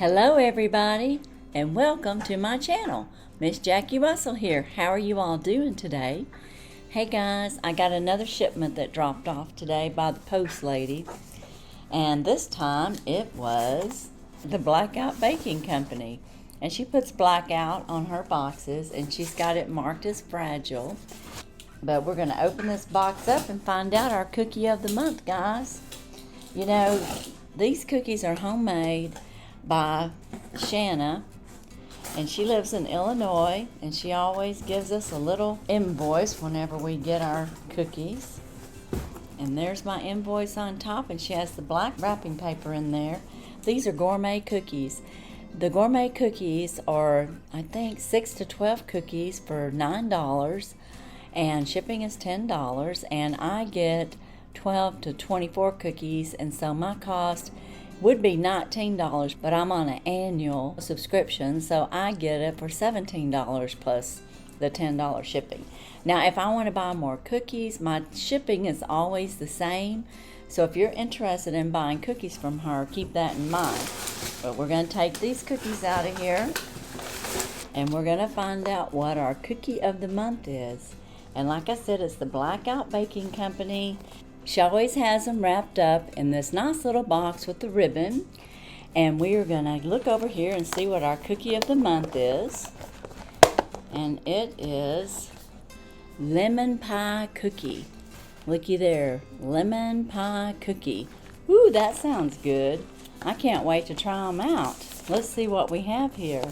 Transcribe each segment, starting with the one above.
Hello everybody, and welcome to my channel. Miss Jackie Russell here. How are you all doing today? Hey guys, I got another shipment that dropped off today by the post lady, and this time it was the BlackOut Baking Company, and she puts BlackOut on her boxes and she's got it marked as fragile. But we're going to open this box up and find out our cookie of the month, guys. You know, these cookies are homemade by Shanna, and she lives in Illinois, and she always gives us a little invoice whenever we get our cookies. And there's my invoice on top, and she has the black wrapping paper in there. These are gourmet cookies. The gourmet cookies are, I think, 6 to 12 cookies for $9, and shipping is $10, and I get 12 to 24 cookies, and so my cost would be $19, but I'm on an annual subscription, so I get it for $17 plus the $10 shipping. Now, if I want to buy more cookies, my shipping is always the same, so if you're interested in buying cookies from her, keep that in mind. But we're going to take these cookies out of here, and we're going to find out what our cookie of the month is. And like I said, it's the BlackOut Baking Company. She always has them wrapped up in this nice little box with the ribbon. And we are going to look over here and see what our cookie of the month is. And it is lemon pie cookie. Looky there, lemon pie cookie. Ooh, that sounds good. I can't wait to try them out. Let's see what we have here.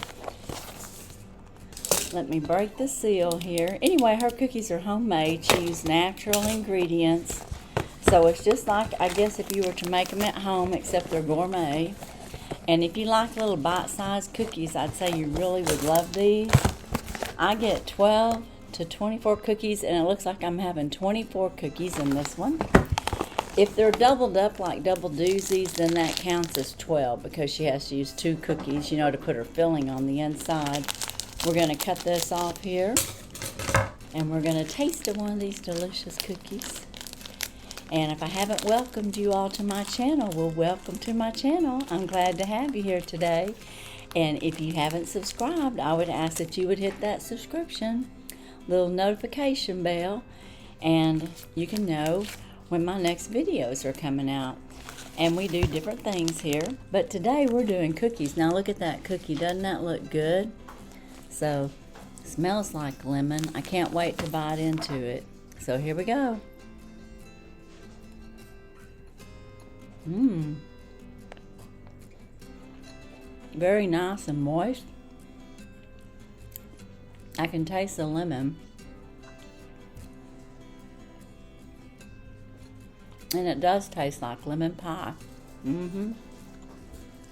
Let me break the seal here. Anyway, her cookies are homemade. She used natural ingredients. So it's just like, I guess, if you were to make them at home, except they're gourmet. And if you like little bite-sized cookies, I'd say you really would love these. I get 12 to 24 cookies, and it looks like I'm having 24 cookies in this one. If they're doubled up like double doozies, then that counts as 12 because she has to use 2 cookies, you know, to put her filling on the inside. We're going to cut this off here, and we're going to taste one of these delicious cookies. And if I haven't welcomed you all to my channel, well, welcome to my channel. I'm glad to have you here today. And if you haven't subscribed, I would ask that you would hit that subscription, little notification bell, and you can know when my next videos are coming out. And we do different things here. But today we're doing cookies. Now look at that cookie. Doesn't that look good? So, smells like lemon. I can't wait to bite into it. So here we go. Very nice and moist. I can taste the lemon. And it does taste like lemon pie.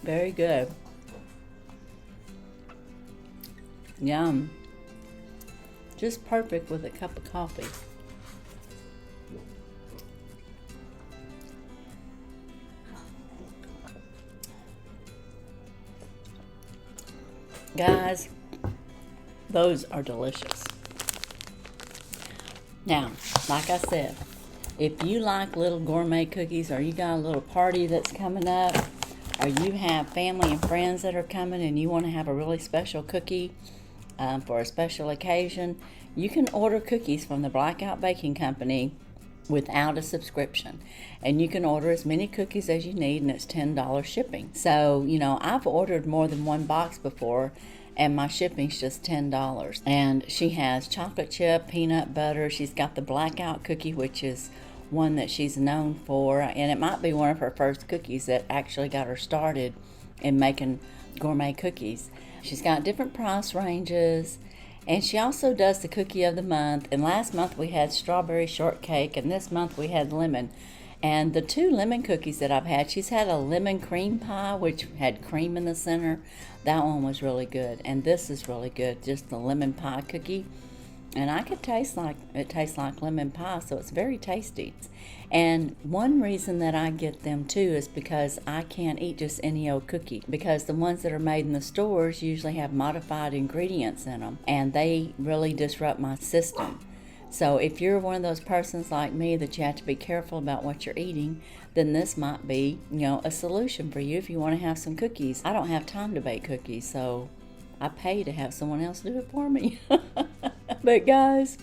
Very good. Yum. Just perfect with a cup of coffee. Guys, those are delicious. Now, like I said, if you like little gourmet cookies, or you got a little party that's coming up, or you have family and friends that are coming and you want to have a really special cookie for a special occasion, you can order cookies from the BlackOut Baking Company without a subscription, and you can order as many cookies as you need, and it's $10 shipping. So, you know, I've ordered more than one box before, and my shipping's just $10. And she has chocolate chip, peanut butter. She's got the BlackOut cookie, which is one that she's known for, and it might be one of her first cookies that actually got her started in making gourmet cookies. She's got different price ranges. And she also does the cookie of the month. And last month we had strawberry shortcake, and this month we had lemon. And the 2 lemon cookies that I've had, she's had a lemon cream pie, which had cream in the center. That one was really good. And this is really good, just the lemon pie cookie. And I could taste like, it tastes like lemon pie, so it's very tasty. And one reason that I get them too is because I can't eat just any old cookie, because the ones that are made in the stores usually have modified ingredients in them, and they really disrupt my system. So if you're one of those persons like me that you have to be careful about what you're eating, then this might be, a solution for you if you want to have some cookies. I don't have time to bake cookies, so I pay to have someone else do it for me. But guys,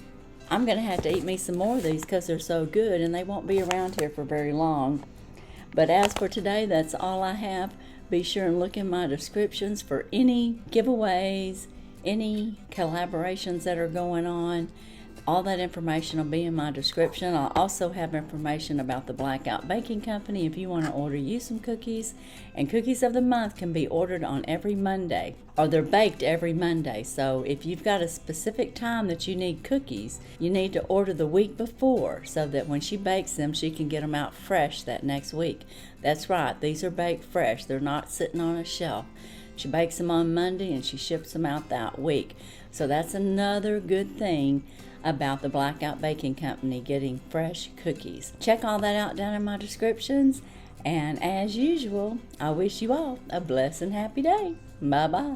I'm going to have to eat me some more of these because they're so good and they won't be around here for very long. But as for today, that's all I have. Be sure and look in my descriptions for any giveaways, any collaborations that are going on. All that information will be in my description. I'll also have information about the BlackOut Baking Company if you want to order you some cookies. And cookies of the month can be ordered on every Monday, or they're baked every Monday. So if you've got a specific time that you need cookies, you need to order the week before so that when she bakes them, she can get them out fresh that next week. That's right, these are baked fresh. They're not sitting on a shelf. She bakes them on Monday and she ships them out that week. So that's another good thing about the BlackOut Baking Company, getting fresh cookies. Check all that out down in my descriptions. And as usual, I wish you all a blessed and happy day. Bye-bye.